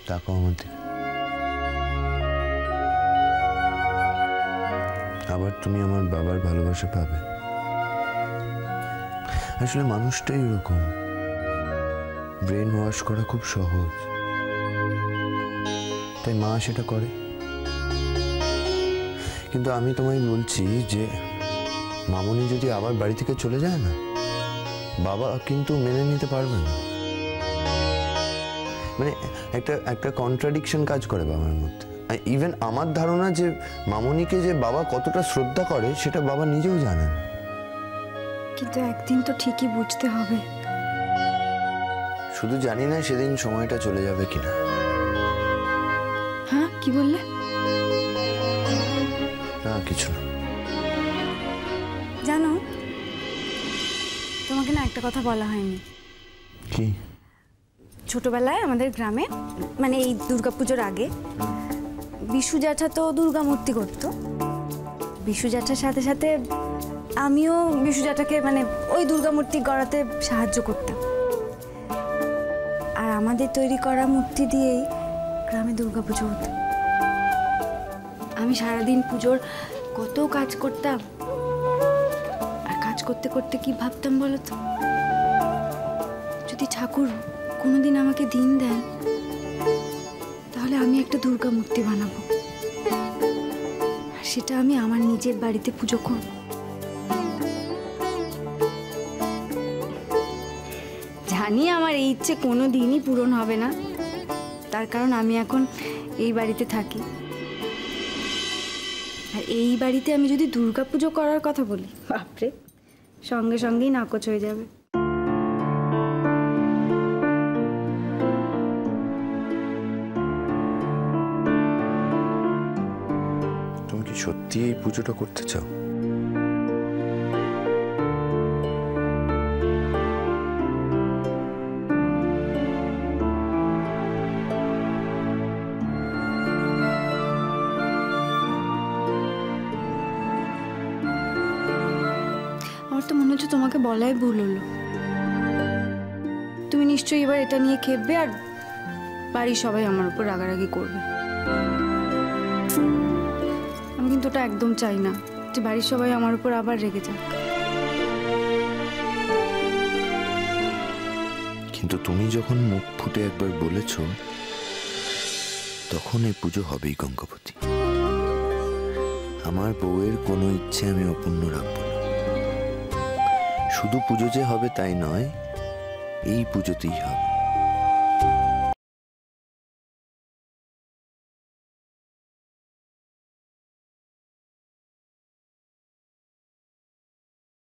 তাকাও আমার দিকে। আবার তুমি আমার বাবার ভালোবাসা পাবে। আসলে মানুষটাই এরকম, ব্রেন ওয়াশ করা খুব সহজ, তাই মা সেটা করে। কিন্তু আমি তোমায় বলছি যে মামনি যদি আবার বাড়ি থেকে চলে যায় না, বাবা কিন্তু মেনে নিতে পারবে না। মানে একটা কন্ট্রাডিকশন কাজ করে বাবার মধ্যে। ইভেন আমার ধারণা যে মামনিকে যে বাবা কতটা শ্রদ্ধা করে সেটা বাবা নিজেও জানেন। কিন্তু একদিন তো ঠিকই বুঝতে হবে। শুধু জানি না সেদিন সময়টা চলে যাবে কিনা। হ্যাঁ, কি বললে? না, কিছু না। জানো, তোমাকে না একটা কথা বলা হয়নি। কি? ছোটবেলায় আমাদের গ্রামে, মানে এই দুর্গাপুজোর আগে, বিশু জ্যাঠা তো দুর্গা মূর্তি করতো। বিশু জ্যাঠার সাথে সাথে আমিও বিশু জ্যাঠাকে মানে ওই দুর্গা মূর্তি গড়াতে সাহায্য করতাম। আর আমাদের তৈরি করা মূর্তি দিয়েই গ্রামে দুর্গাপুজো হতো। আমি সারাদিন পুজোর কত কাজ করতাম, আর কাজ করতে করতে কি ভাবতাম বলো তো, যদি ঠাকুর কোনোদিন আমাকে দিন দেন তাহলে আমি একটা দুর্গা মূর্তি বানাবো, আর সেটা আমি আমার নিজের বাড়িতে পুজো করব। জানি আমার এই ইচ্ছে কোনো দিনই পূরণ হবে না, তার কারণ আমি এখন এই বাড়িতে থাকি। আর এই বাড়িতে আমি যদি দুর্গা পুজো করার কথা বলি, বাপরে, সঙ্গে সঙ্গেই নাকচ হয়ে যাবে। তুমি কি সত্যি এই পুজোটা করতে চাও? আমার তো মনে হচ্ছে তোমাকে বলাই ভুল হলো। তুমি নিশ্চয়ই এবার এটা নিয়ে খেপবে আর বাড়ির সবাই আমার উপর রাগারাগি করবে। আমি কিন্তু ওটা একদম চাই না যে বাড়ির সবাই আমার উপর আবার রেগে যাক। কিন্তু তুমি যখন মুখ ফুটে একবার বলেছ, তখন এই পুজো হবেই গঙ্গাবতী। আমার বউয়ের কোনো ইচ্ছে আমি অপূর্ণ রাখবো না। শুধু পুজো যে হবে তাই নয়, এই পুজোতেই হবে।